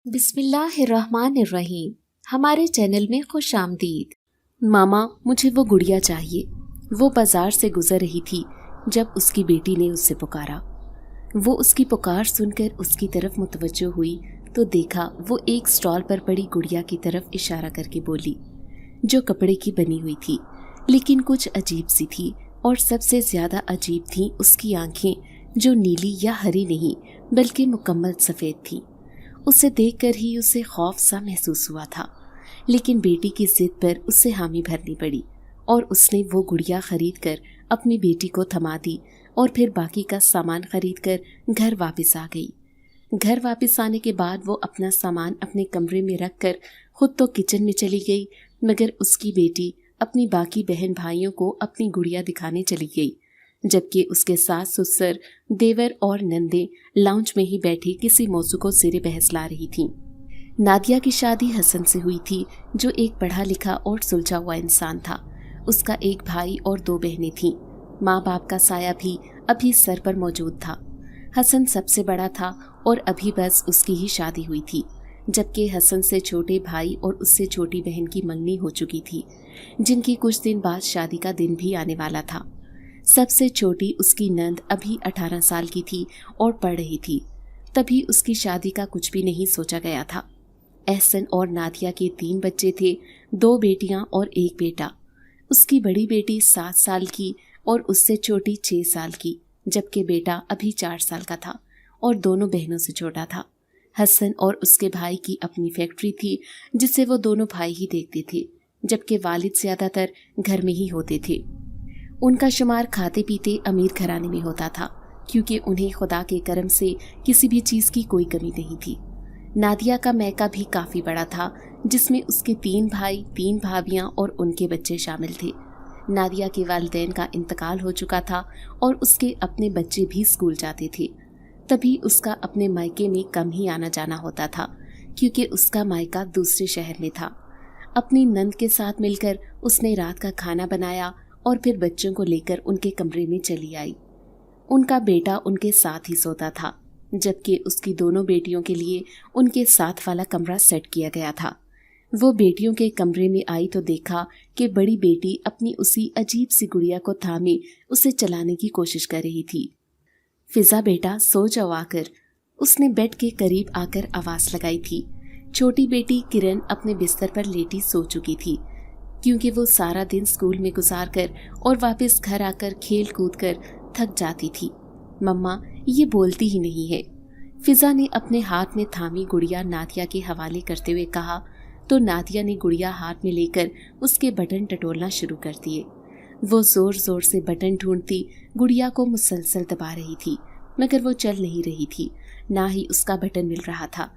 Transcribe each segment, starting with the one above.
बिस्मिल्लाहिर्रहमानिर्रहीम। हमारे चैनल में खुश आमदीद। मामा, मुझे वो गुड़िया चाहिए। वो बाजार से गुजर रही थी जब उसकी बेटी ने उससे पुकारा। वो उसकी पुकार सुनकर उसकी तरफ मुतवज्जो हुई तो देखा वो एक स्टॉल पर पड़ी गुड़िया की तरफ इशारा करके बोली, जो कपड़े की बनी हुई थी लेकिन कुछ अजीब सी थी। और सबसे ज्यादा अजीब थी उसकी आंखें, जो नीली या हरी नहीं बल्कि मुकम्मल सफेद थी। उसे देखकर ही उसे खौफ सा महसूस हुआ था, लेकिन बेटी की जिद पर उसे हामी भरनी पड़ी और उसने वो गुड़िया खरीद कर अपनी बेटी को थमा दी और फिर बाकी का सामान खरीद कर घर वापस आ गई। घर वापस आने के बाद वो अपना सामान अपने कमरे में रख कर खुद तो किचन में चली गई, मगर उसकी बेटी अपनी बाकी बहन भाइयों को अपनी गुड़िया दिखाने चली गई, जबकि उसके सास ससुर, देवर और नंदे लाउंज में ही बैठी किसी मौजू को ज़ेरे बहस ला रही थीं। नादिया की शादी हसन से हुई थी, जो एक पढ़ा लिखा और सुलझा हुआ इंसान था। उसका एक भाई और दो बहनें थीं। माँ बाप का साया भी अभी सर पर मौजूद था। हसन सबसे बड़ा था और अभी बस उसकी ही शादी हुई थी, जबकि हसन से छोटे भाई और उससे छोटी बहन की मंगनी हो चुकी थी, जिनकी कुछ दिन बाद शादी का दिन भी आने वाला था। सबसे छोटी उसकी नंद अभी 18 साल की थी और पढ़ रही थी। तभी उसकी शादी का कुछ भी नहीं सोचा गया था। एहसन और नादिया के 3 बच्चे थे, 2 बेटियां और 1 बेटा। उसकी बड़ी बेटी 7 साल की और उससे छोटी 6 साल की, जबकि बेटा अभी 4 साल का था और दोनों बहनों से छोटा था। हसन और उसके भाई की अपनी फैक्ट्री थी, जिसे वो दोनों भाई ही देखते थे, जबकि वालिद ज्यादातर घर में ही होते थे। उनका शुमार खाते पीते अमीर घराने में होता था, क्योंकि उन्हें खुदा के करम से किसी भी चीज़ की कोई कमी नहीं थी। नादिया का मैका भी काफ़ी बड़ा था, जिसमें उसके 3 भाई, 3 भाभियाँ और उनके बच्चे शामिल थे। नादिया के वालिदैन का इंतकाल हो चुका था और उसके अपने बच्चे भी स्कूल जाते थे। तभी उसका अपने मायके में कम ही आना जाना होता था, क्योंकि उसका मायका दूसरे शहर में था। अपनी नंद के साथ मिलकर उसने रात का खाना बनाया और फिर बच्चों को लेकर उनके कमरे में चली आई। उनका बेटा उनके साथ ही सोता था, जबकि उसकी दोनों बेटियों के लिए उनके साथ वाला कमरा सेट किया गया था। वो बेटियों के कमरे में आई तो देखा कि बड़ी बेटी अपनी उसी अजीब सी गुड़िया को थामे उसे चलाने की कोशिश कर रही थी। फिजा बेटा, सो जाओ आकर, उसने बेड के करीब आकर आवाज लगाई थी। छोटी बेटी किरण अपने बिस्तर पर लेटी सो चुकी थी, क्योंकि वो सारा दिन स्कूल में गुजार कर और वापस घर आकर खेल कूद कर थक जाती थी। मम्मा, ये बोलती ही नहीं है। फिजा ने अपने हाथ में थामी गुड़िया नादिया के हवाले करते हुए कहा, तो नादिया ने गुड़िया हाथ में लेकर उसके बटन टटोलना शुरू कर दिए। वो जोर जोर से बटन ढूंढती गुड़िया को मुसलसल दबा रही थी, मगर वो चल नहीं रही थी, ना ही उसका बटन मिल रहा था।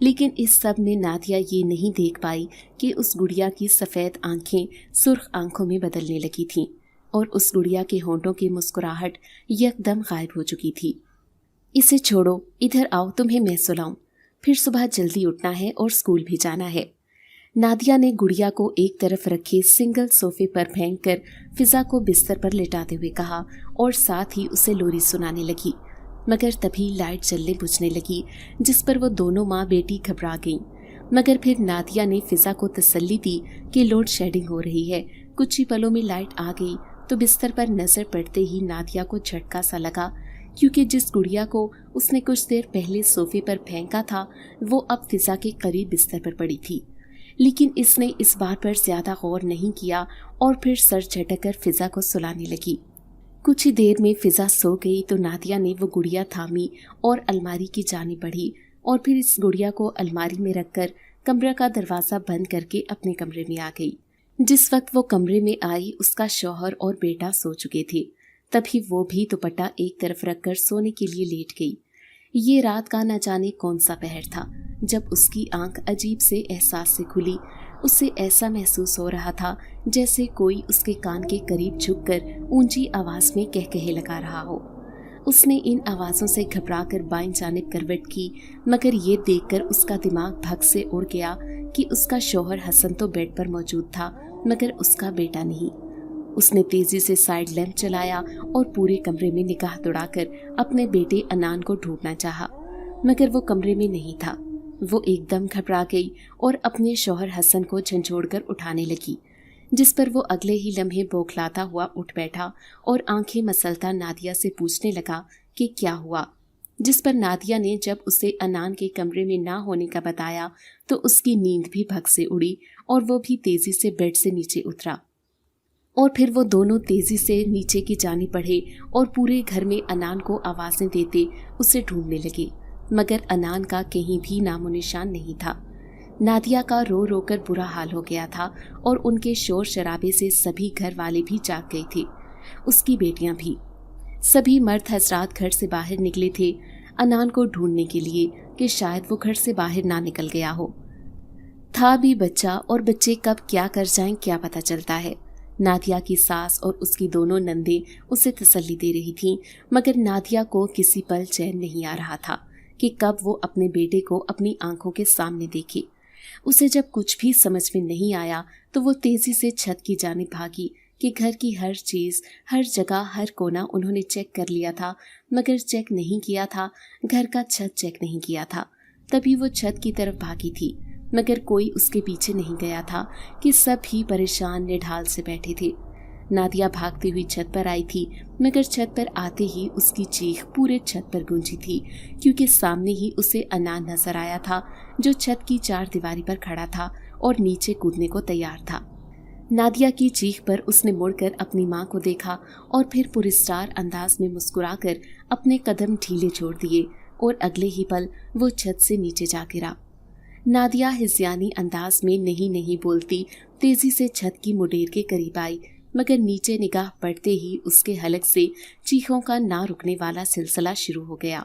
लेकिन इस सब में नादिया ये नहीं देख पाई कि उस गुड़िया की सफ़ेद आंखें सुर्ख आंखों में बदलने लगी थीं और उस गुड़िया के होंठों की मुस्कुराहट यकदम गायब हो चुकी थी। इसे छोड़ो, इधर आओ, तुम्हें मैं सुलाऊं। फिर सुबह जल्दी उठना है और स्कूल भी जाना है। नादिया ने गुड़िया को एक तरफ रखे सिंगल सोफे पर फेंक कर फिजा को बिस्तर पर लेटाते हुए कहा और साथ ही उसे लोरी सुनाने लगी। मगर तभी लाइट जलने बुझने लगी, जिस पर वो दोनों माँ बेटी घबरा गईं। मगर फिर नादिया ने फिजा को तसल्ली दी कि लोड शेडिंग हो रही है। कुछ ही पलों में लाइट आ गई तो बिस्तर पर नजर पड़ते ही नादिया को झटका सा लगा, क्योंकि जिस गुड़िया को उसने कुछ देर पहले सोफे पर फेंका था वो अब फिजा के करीब बिस्तर पर पड़ी थी। लेकिन इसने इस बात पर ज्यादा गौर नहीं किया और फिर सर झटक कर फिजा को सुलाने लगी। कुछ ही देर में फिजा सो गई तो नादिया ने वो गुड़िया थामी और अलमारी की जानी बढ़ी और फिर इस गुड़िया को अलमारी में रखकर कमरे का दरवाज़ा बंद करके अपने कमरे में आ गई। जिस वक्त वो कमरे में आई उसका शौहर और बेटा सो चुके थे। तभी वो भी दुपट्टा एक तरफ रखकर सोने के लिए लेट गई। ये रात का न जाने कौन सा पहर था जब उसकी आंख अजीब से एहसास से खुली। उसे ऐसा महसूस हो रहा था जैसे कोई उसके कान के करीब झुककर ऊंची आवाज में कहकहे लगा रहा हो। उसने इन आवाज़ों से घबराकर बाईं जानिब करवट की, मगर ये देखकर उसका दिमाग भग से उड़ गया कि उसका शौहर हसन तो बेड पर मौजूद था, मगर उसका बेटा नहीं। उसने तेजी से साइड लैंप चलाया और पूरे कमरे में निगाह दौड़ाकर अपने बेटे अनान को ढूंढना चाहा, मगर वो कमरे में नहीं था। वो एकदम घबरा गई और अपने शौहर हसन को झंझोड़कर उठाने लगी, जिस पर वो अगले ही लम्हे बौखलाता हुआ उठ बैठा और आंखें मसलता नादिया से पूछने लगा कि क्या हुआ। जिस पर नादिया ने जब उसे अनान के कमरे में ना होने का बताया तो उसकी नींद भी भग से उड़ी और वो भी तेजी से बेड से नीचे उतरा। और फिर वो दोनों तेजी से नीचे की जाने बढ़े और पूरे घर में अनान को आवाज़ें देते उसे ढूंढने लगे, मगर अनान का कहीं भी नामो निशान नहीं था। नादिया का रो रो कर बुरा हाल हो गया था और उनके शोर शराबे से सभी घर वाले भी जाग गए थे, उसकी बेटियां भी। सभी मर्द हजरात घर से बाहर निकले थे अनान को ढूंढने के लिए कि शायद वो घर से बाहर ना निकल गया हो। था भी बच्चा और बच्चे कब क्या कर जाएं क्या पता चलता है। नादिया की सास और उसकी दोनों नंदे उसे तसल्ली दे रही थीं, मगर नादिया को किसी पल चैन नहीं आ रहा था कि कब वो अपने बेटे को अपनी आंखों के सामने देखे। उसे जब कुछ भी समझ में नहीं आया तो वो तेजी से छत की जानिब भागी कि घर की हर चीज़, हर जगह, हर कोना उन्होंने चेक कर लिया था, मगर चेक नहीं किया था, घर का छत चेक नहीं किया था। तभी वो छत की तरफ भागी थी, मगर कोई उसके पीछे नहीं गया था कि सब ही परेशान निढाल से बैठे थे। नादिया भागती हुई छत पर आई थी, मगर छत पर आते ही उसकी चीख पूरे छत पर गूंजी थी, क्योंकि सामने ही उसे अनान नजर आया था जो छत की चार दीवारी पर खड़ा था और नीचे कूदने को तैयार था। नादिया की चीख पर उसने मुड़कर अपनी माँ को देखा और फिर पुरस्कार अंदाज में मुस्कुराकर अपने कदम ढीले छोड़ दिए और अगले ही पल वो छत से नीचे जा गिरा। नादिया हिज़यानी अंदाज में नहीं बोलती तेजी से छत की मुडेर के करीब आई, मगर नीचे निगाह पड़ते ही उसके हलक से चीखों का ना रुकने वाला सिलसिला शुरू हो गया।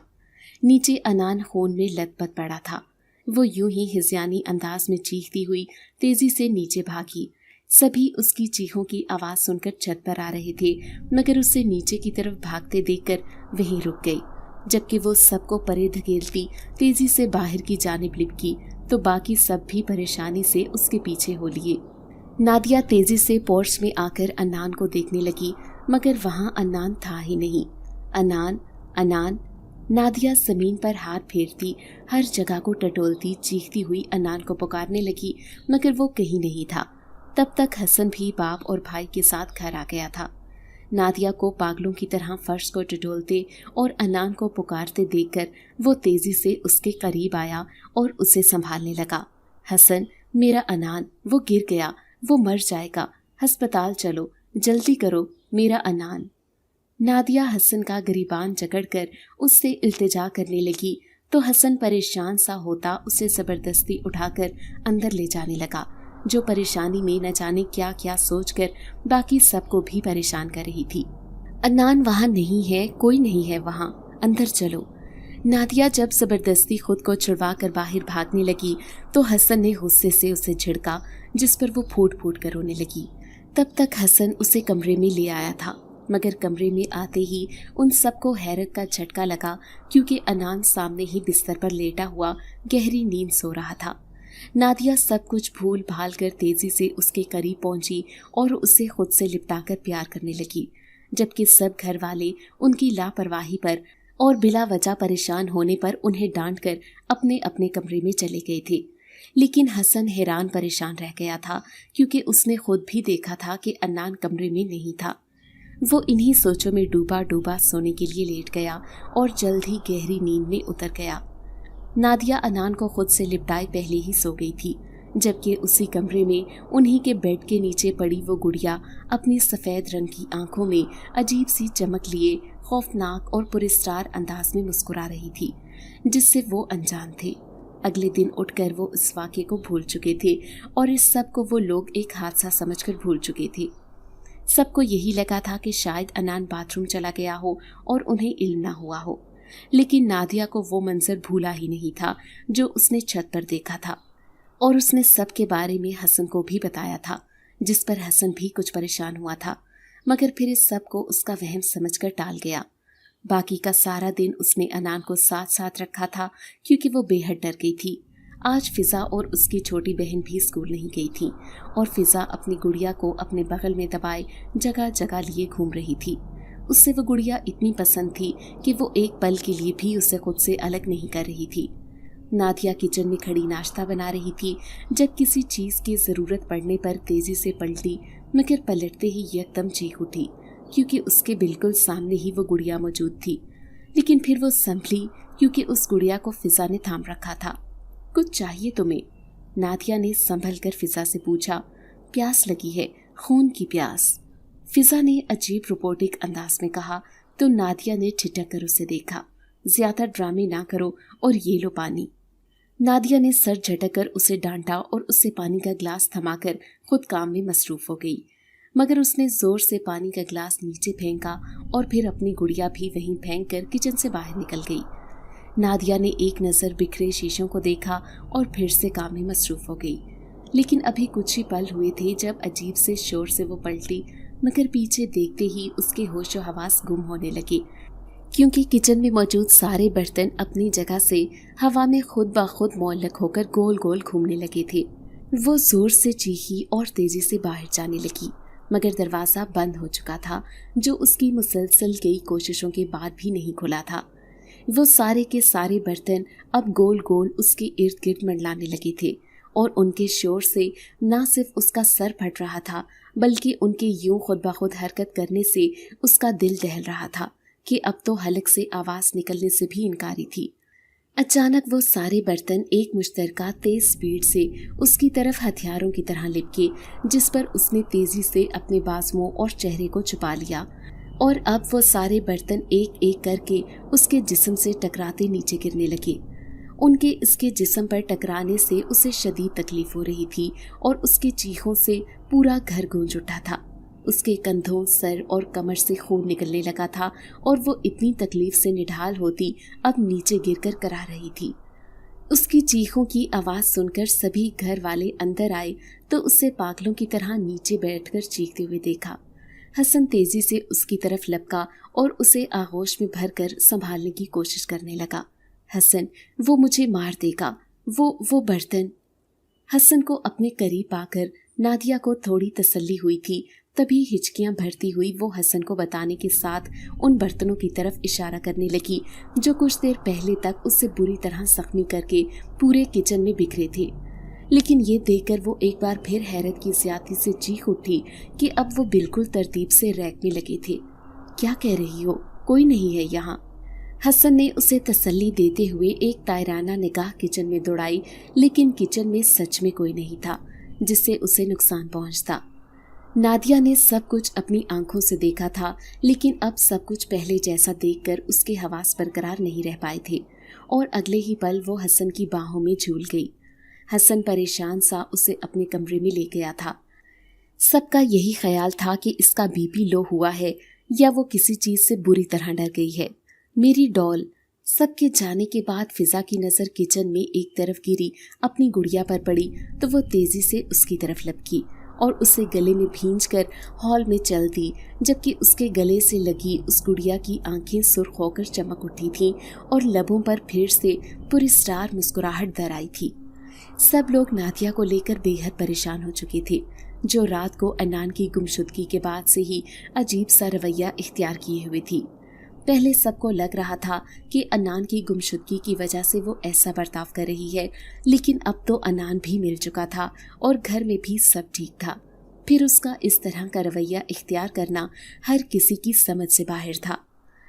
नीचे अनान खून में लथपथ पड़ा था। वो यूं ही हिज़यानी अंदाज में चीखती हुई तेजी से नीचे भागी। सभी उसकी चीखों की आवाज़ सुनकर छत पर आ रहे थे, मगर उसे नीचे की तरफ भागते देखकर वहीं रुक गई। जबकि वो सबको परे धकेलती तेजी से बाहर की जानिब लिपकी तो बाकी सब भी परेशानी से उसके पीछे हो लिए। नादिया तेजी से पोर्च में आकर अनान को देखने लगी, मगर वहां अनान था ही नहीं। अनान, अनान। नादिया जमीन पर हाथ फेरती, हर जगह को टटोलती, चीखती हुई अनान को पुकारने लगी, मगर वो कहीं नहीं था। तब तक हसन भी बाप और भाई के साथ घर आ गया था। नादिया को पागलों की तरह फर्श को टटोलते और अनान को पुकारते देखकर वो तेजी से उसके करीब आया और उसे संभालने लगा। हसन, मेरा अनान, वो गिर गया, वो मर जाएगा, अस्पताल चलो, जल्दी करो, मेरा अनान। नादिया हसन का गिरीबान जकड़कर उससे इल्तिजा करने लगी तो हसन परेशान सा होता उसे जबरदस्ती उठाकर अंदर ले जाने लगा, जो परेशानी में न जाने क्या क्या सोचकर बाकी सबको भी परेशान कर रही थी। अनान वहाँ नहीं है, कोई नहीं है वहाँ, अंदर चलो। नादिया जब जबरदस्ती खुद को छुड़वा कर बाहर भागने लगी तो हसन ने गुस्से से उसे झिड़का, जिस पर वो फूट फूट कर रोने लगी। तब तक हसन उसे कमरे में ले आया था, मगर कमरे में आते ही उन सबको हैरत का झटका लगा, क्योंकि अनान सामने ही बिस्तर पर लेटा हुआ गहरी नींद सो रहा था। नादिया सब कुछ भूल भाल कर तेजी से उसके करीब पहुंची और उसे खुद से लिपटाकर प्यार करने लगी, जबकि सब घर वाले उनकी लापरवाही पर और बिला वजह परेशान होने पर उन्हें डांट कर अपने अपने कमरे में चले गए थे। लेकिन हसन हैरान परेशान रह गया था, क्योंकि उसने खुद भी देखा था कि अनान कमरे में नहीं था। वो इन्हीं सोचों में डूबा डूबा सोने के लिए लेट गया और जल्द ही गहरी नींद में उतर गया। नादिया अनान को खुद से लिपटाए पहले ही सो गई थी, जबकि उसी कमरे में उन्हीं के बेड के नीचे पड़ी वो गुड़िया अपनी सफ़ेद रंग की आंखों में अजीब सी चमक लिए खौफनाक और पुरस्कार अंदाज में मुस्कुरा रही थी, जिससे वो अनजान थे। अगले दिन उठकर वो इस वाक़े को भूल चुके थे और इस सब को वो लोग एक हादसा समझकर भूल चुके थे। सबको यही लगा था कि शायद अनान बाथरूम चला गया हो और उन्हें इल्म ना हुआ हो, लेकिन नादिया को वो मंजर भूला ही नहीं था जो उसने छत पर देखा था, और उसने सब के बारे में हसन को भी बताया था, जिस पर हसन भी कुछ परेशान हुआ था, मगर फिर इस सब को उसका वहम समझकर टाल गया। बाकी का सारा दिन उसने अनान को साथ साथ रखा था, क्योंकि वो बेहद डर गई थी। आज फिजा और उसकी छोटी बहन भी स्कूल नहीं गई थी और फिजा अपनी गुड़िया को अपने बगल में दबाए जगह जगह लिए घूम रही थी। उससे वो गुड़िया इतनी पसंद थी कि वो एक पल के लिए भी उसे खुद से अलग नहीं कर रही थी। नादिया किचन में खड़ी नाश्ता बना रही थी जब किसी चीज की जरूरत पड़ने पर तेजी से पलटी, मगर पलटते ही एकदम चीख उठी क्योंकि उसके बिल्कुल सामने ही वो गुड़िया मौजूद थी। लेकिन फिर वो संभली क्योंकि उस गुड़िया को फिजा ने थाम रखा था। कुछ चाहिए तुम्हें? नादिया ने संभल कर फिजा से पूछा। प्यास लगी है, खून की प्यास, फिजा ने अजीब रोबोटिक अंदाज में कहा तो नादिया ने ठिठक कर उसे देखा। ज्यादा ड्रामे ना करो और ये लो पानी। नादिया ने सर झटक कर उसे डांटा और उससे पानी का ग्लास थमाकर खुद काम में मसरूफ हो गई, मगर उसने जोर से पानी का ग्लास नीचे फेंका और फिर अपनी गुड़िया भी वहीं फेंक कर किचन से बाहर निकल गई। नादिया ने एक नज़र बिखरे शीशों को देखा और फिर से काम में मसरूफ हो गई। लेकिन अभी कुछ ही पल हुए थे जब अजीब से शोर से वो पलटी, मगर पीछे देखते ही उसके होशो हवास गुम होने लगे क्योंकि किचन में मौजूद सारे बर्तन अपनी जगह से हवा में खुद ब खुद मुअल्लक होकर गोल गोल घूमने लगे थे। वो जोर से चीखी और तेजी से बाहर जाने लगी, मगर दरवाज़ा बंद हो चुका था जो उसकी मुसलसल कई कोशिशों के बाद भी नहीं खुला था। वो सारे के सारे बर्तन अब गोल गोल उसके इर्द गिर्द मंडलाने लगे थे और उनके शोर से न सिर्फ उसका सर फट रहा था बल्कि उनके यूं खुद ब खुद हरकत करने से उसका दिल दहल रहा था कि अब तो हलक से आवाज़ निकलने से भी इनकारी थी। अचानक वो सारे बर्तन एक मुश्तरका तेज स्पीड से उसकी तरफ हथियारों की तरह लिपके, जिस पर उसने तेजी से अपने बाजुओं और चेहरे को छुपा लिया और अब वो सारे बर्तन एक एक करके उसके जिस्म से टकराते नीचे गिरने लगे। उनके इसके जिस्म पर टकराने से उसे शदीद तकलीफ हो रही थी और उसकी चीखों से पूरा घर गूंज उठा था। उसके कंधों, सर और कमर से खून निकलने लगा था और वो इतनी तकलीफ से निढाल होती अब नीचे गिरकर करा रही थी। उसकी चीखों की आवाज़ सुनकर सभी घर वाले अंदर आए तो उसे पागलों की तरह नीचे बैठकर चीखते हुए देखा। हसन तेजी से उसकी तरफ लपका और उसे आगोश में भरकर संभालने की कोशिश करने लगा। हसन, वो मुझे मार देगा, वो बर्तन। हसन को अपने करीब पाकर नादिया को थोड़ी तसल्ली हुई थी, तभी हिचकियां भरती हुई वो हसन को बताने के साथ उन बर्तनों की तरफ इशारा करने लगी जो कुछ देर पहले तक उससे बुरी तरह जख्मी करके पूरे किचन में बिखरे थे। लेकिन ये देखकर वो एक बार फिर हैरत की ज्यादती से चीख उठी कि अब वो बिल्कुल तरतीब से रैक में लगे थे। क्या कह रही हो? कोई नहीं है यहाँ। हसन ने उसे तसल्ली देते हुए एक तायराना निगाह किचन में दौड़ाई, लेकिन किचन में सच में कोई नहीं था जिससे उसे नुकसान पहुंचता। नादिया ने सब कुछ अपनी आंखों से देखा था, लेकिन अब सब कुछ पहले जैसा देखकर उसके हवास बरकरार नहीं रह पाए थे और अगले ही पल वो हसन की बाहों में झूल गई। हसन परेशान सा उसे अपने कमरे में ले गया था। सबका यही ख्याल था कि इसका बीपी लो हुआ है या वो किसी चीज से बुरी तरह डर गई है। मेरी डॉल। सबके जाने के बाद फिजा की नज़र किचन में एक तरफ गिरी, अपनी गुड़िया पर पड़ी तो वो तेजी से उसकी तरफ लपकी और उसे गले में भींचकर हॉल में चल दी, जबकि उसके गले से लगी उस गुड़िया की आंखें सुर्ख होकर चमक उठी थीं और लबों पर फिर से पुरस्कार मुस्कुराहट दर आई थी। सब लोग नादिया को लेकर बेहद परेशान हो चुके थे, जो रात को अनान की गुमशुदगी के बाद से ही अजीब सा रवैया इख्तियार किए हुए थी। पहले सबको लग रहा था कि अनान की गुमशुदगी की वजह से वो ऐसा बर्ताव कर रही है, लेकिन अब तो अनान भी मिल चुका था और घर में भी सब ठीक था। फिर उसका इस तरह का रवैया इख्तियार करना हर किसी की समझ से बाहर था।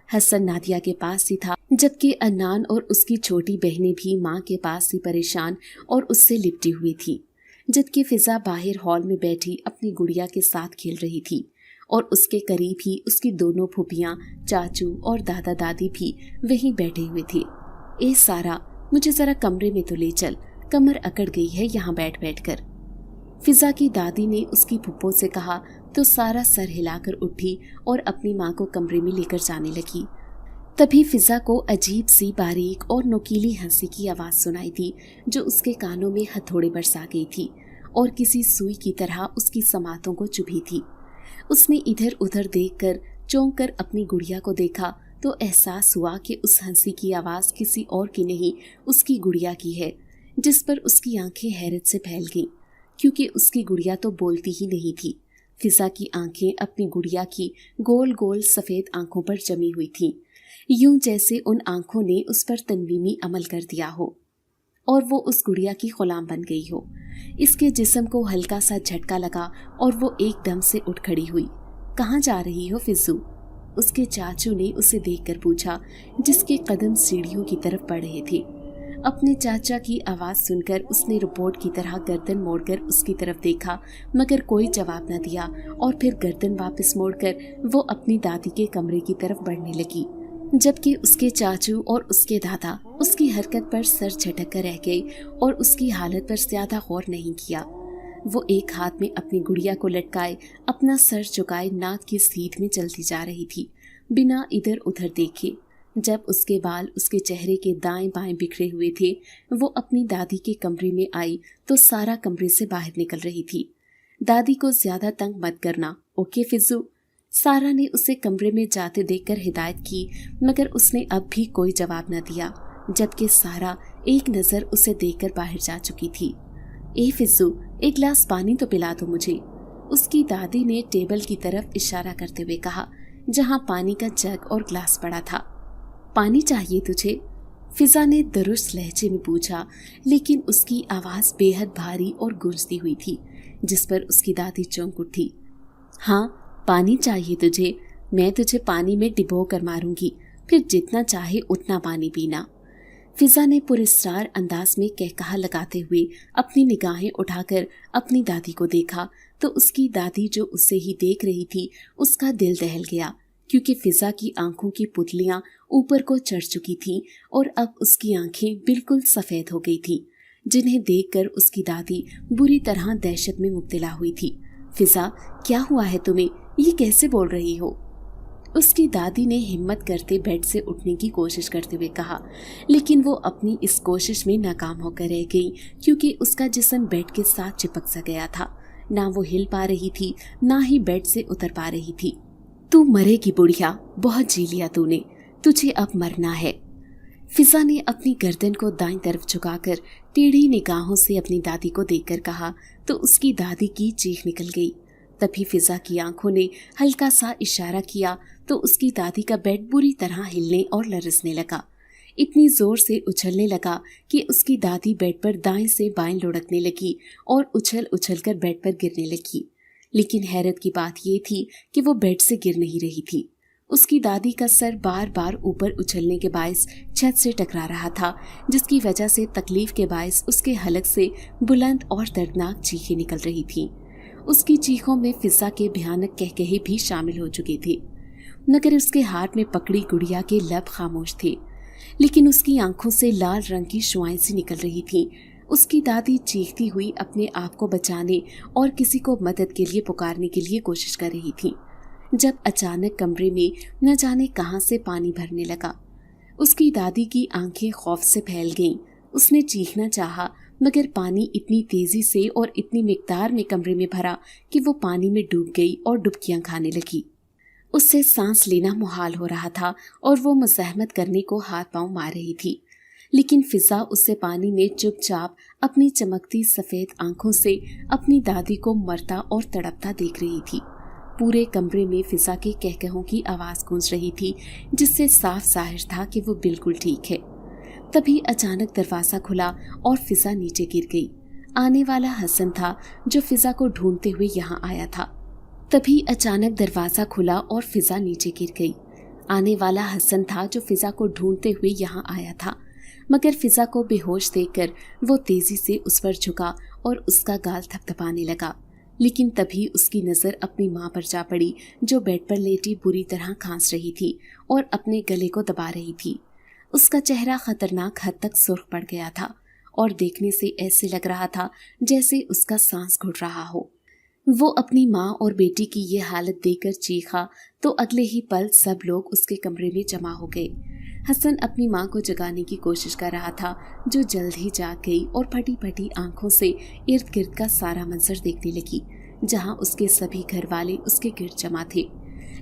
हसन नादिया के पास ही था, जबकि अनान और उसकी छोटी बहनें भी माँ के पास ही परेशान और उससे लिपटी हुई थी, जबकि फिजा बाहर हॉल में बैठी अपनी गुड़िया के साथ खेल रही थी और उसके करीब ही उसकी दोनों फूफियाँ, चाचू और दादा दादी भी वहीं बैठे हुए थे। ए सारा, मुझे जरा कमरे में तो ले चल, कमर अकड़ गई है यहाँ बैठ बैठ कर। फिजा की दादी ने उसकी फुप्पो से कहा तो सारा सर हिलाकर उठी और अपनी माँ को कमरे में लेकर जाने लगी। तभी फिजा को अजीब सी बारीक और नुकीली हंसी की आवाज़ सुनाई दी जो उसके कानों में हथौड़े बरसा गई थी और किसी सुई की तरह उसकी समातों को चुभी थी। उसने इधर उधर देखकर चौंक कर अपनी गुड़िया को देखा तो एहसास हुआ कि उस हंसी की आवाज़ किसी और की नहीं, उसकी गुड़िया की है, जिस पर उसकी आंखें हैरत से फैल गईं, क्योंकि उसकी गुड़िया तो बोलती ही नहीं थी। फिजा की आंखें अपनी गुड़िया की गोल गोल सफ़ेद आंखों पर जमी हुई थीं, यूं जैसे उन आंखों ने उस पर तनवीमी अमल कर दिया हो। और वो उस गुड़िया की गुलाम बन गई हो। इसके जिस्म को हल्का सा झटका लगा और वो एकदम से उठ खड़ी हुई। कहाँ जा रही हो फिज़ू? उसके चाचू ने उसे देखकर पूछा, जिसके कदम सीढ़ियों की तरफ बढ़ रहे थे। अपने चाचा की आवाज़ सुनकर उसने रोबोट की तरह गर्दन मोड़कर उसकी तरफ देखा, मगर कोई जवाब न दिया और फिर गर्दन वापस मोड़कर वो अपनी दादी के कमरे की तरफ बढ़ने लगी, जबकि उसके चाचू और उसके दादा उसकी हरकत पर सर झटक कर रह गए और उसकी हालत पर ज्यादा गौर नहीं किया। वो एक हाथ में अपनी गुड़िया को लटकाए अपना सर झुकाए नाक की सीध में चलती जा रही थी, बिना इधर उधर देखे। जब उसके बाल उसके चेहरे के दाएं बाएं बिखरे हुए थे, वो अपनी दादी के कमरे में आई तो सारा कमरे से बाहर निकल रही थी। दादी को ज्यादा तंग मत करना, ओके फिज़ू? सारा ने उसे कमरे में जाते देखकर हिदायत की, मगर उसने अब भी कोई जवाब न दिया, जबकि सारा एक नज़र उसे देखकर बाहर जा चुकी थी। ए फिज़ू, एक गिलास पानी तो पिला दो मुझे, उसकी दादी ने टेबल की तरफ इशारा करते हुए कहा, जहां पानी का जग और ग्लास पड़ा था। पानी चाहिए तुझे? फिजा ने दुरुस्त लहजे में पूछा, लेकिन उसकी आवाज़ बेहद भारी और गूंजती हुई थी, जिस पर उसकी दादी चौंक उठी। हाँ, पानी चाहिए तुझे? मैं तुझे पानी में डिबो कर मारूंगी, फिर जितना चाहे उतना पानी पीना। फिजा ने पुरस्कार अंदाज में कहकहा लगाते हुए अपनी निगाहें उठाकर अपनी दादी को देखा तो उसकी दादी जो उसे ही देख रही थी, उसका दिल दहल गया, क्योंकि फिजा की आंखों की पुतलियां ऊपर को चढ़ चुकी थीं और अब उसकी आंखें बिल्कुल सफ़ेद हो गई थीं, जिन्हें देखकर उसकी दादी बुरी तरह दहशत में मुब्तला हुई थी। फिजा, क्या हुआ है तुम्हें? ये कैसे बोल रही हो? उसकी दादी ने हिम्मत करते बेड से उठने की कोशिश करते हुए कहा, लेकिन वो अपनी इस कोशिश में नाकाम होकर रह गई, क्योंकि उसका जिस्म बेड के साथ चिपक सा गया था। ना वो हिल पा रही थी, ना ही बेड से उतर पा रही थी। तू मरेगी बुढ़िया, बहुत जी लिया तूने, तुझे अब मरना है। फिजा ने अपनी गर्दन को दाईं तरफ झुकाकर टेढ़ी निगाहों से अपनी दादी को देखकर कहा तो उसकी दादी की चीख निकल गई। तभी फिजा की आंखों ने हल्का सा इशारा किया तो उसकी दादी का बेड बुरी तरह हिलने और लरसने लगा। इतनी जोर से उछलने लगा कि उसकी दादी बेड पर दाएं से बाएं लुढ़कने लगी और उछल उछल कर बेड पर गिरने लगी। लेकिन हैरत की बात यह थी कि वो बेड से गिर नहीं रही थी। उसकी दादी का सर बार बार ऊपर उछलने के बायस छत से टकरा रहा था, जिसकी वजह से तकलीफ के बायस उसके हलक से बुलंद और दर्दनाक चीखें निकल रही थीं। उसकी चीखों में फिजा के भयानक कहकहे भी शामिल हो चुके थे, मगर उसके हाथ में पकड़ी गुड़िया के लब खामोश थे, लेकिन उसकी आंखों से लाल रंग की शुआएं सी निकल रही थीं। उसकी दादी चीखती हुई अपने आप को बचाने और किसी को मदद के लिए पुकारने के लिए कोशिश कर रही थी, जब अचानक कमरे में न जाने कहां से पानी भरने लगा। उसकी दादी की आंखें खौफ से फैल गईं। उसने चीखना चाहा, मगर पानी इतनी तेजी से और इतनी मिकदार में कमरे में भरा कि वो पानी में डूब गई और डुबकियां खाने लगी। उससे सांस लेना मुहाल हो रहा था और वो मुज़ाहमत करने को हाथ पांव मार रही थी, लेकिन फिजा उससे पानी में चुपचाप अपनी चमकती सफ़ेद आंखों से अपनी दादी को मरता और तड़पता देख रही थी। पूरे कमरे में फिजा के कहकहों की आवाज़ गूंज रही थी, जिससे साफ जाहिर था कि वो बिल्कुल ठीक है। तभी अचानक दरवाज़ा खुला और फिजा नीचे गिर गई। आने वाला हसन था, जो फिजा को ढूंढते हुए यहाँ आया था। तभी अचानक दरवाज़ा खुला और फिजा नीचे गिर गई। आने वाला हसन था, जो फिजा को ढूंढते हुए यहाँ आया था, मगर फिजा को बेहोश देखकर वो तेजी से उस पर झुका और उसका गाल थपथपाने लगा। लेकिन तभी उसकी नज़र अपनी माँ पर जा पड़ी, जो बेड पर लेटी बुरी तरह खांस रही थी और अपने गले को दबा रही थी। उसका चेहरा खतरनाक हद तक सुर्ख पड़ गया था और देखने से ऐसे लग रहा था जैसे उसका सांस घुट रहा हो। वो अपनी माँ और बेटी की ये हालत देखकर चीखा तो अगले ही पल सब लोग उसके कमरे में जमा हो गए। हसन अपनी माँ को जगाने की कोशिश कर रहा था, जो जल्द ही जाग गई और फटी फटी आंखों से इर्द गिर्द का सारा मंजर देखने लगी, जहाँ उसके सभी घर वाले उसके गिर्द जमा थे।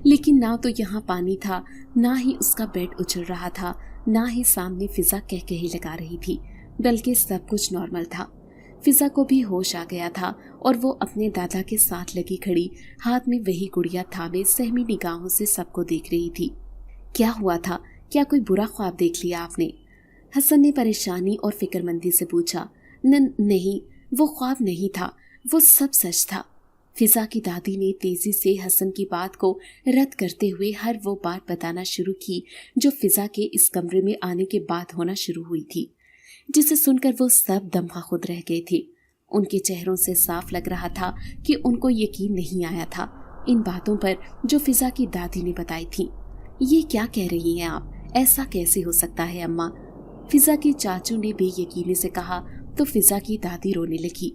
लेकिन ना तो यहाँ पानी था, ना ही उसका बेड उछल रहा था, ना ही सामने फिजा कहकहे लगा रही थी, बल्कि सब कुछ नॉर्मल था। फिजा को भी होश आ गया था और वो अपने दादा के साथ लगी खड़ी हाथ में वही गुड़िया थामे सहमी निगाहों से सबको देख रही थी। क्या हुआ था? क्या कोई बुरा ख्वाब देख लिया आपने? حسن نے پریشانی اور فکرمندی سے پوچھا۔ نہیں، وہ خواب نہیں تھا، وہ سب سچ تھا۔ فضا کی دادی نے تیزی سے حسن کی بات کو رد کرتے ہوئے ہر وہ بات بتانا شروع کی جو فضا کے اس کمرے میں آنے کے بعد ہونا شروع ہوئی تھی، جسے سن کر وہ سب دمغہ خود رہ گئے تھے۔ ان کے چہروں سے صاف لگ رہا تھا کہ ان کو یقین نہیں آیا تھا ان باتوں پر جو فضا کی دادی نے بتائی تھیں۔ یہ کیا کہہ رہی ہیں آپ؟ ایسا کیسے ہو سکتا ہے اماں؟ فضا کے چاچو نے بے یقینی سے کہا تو فضا کی دادی رونے لگی۔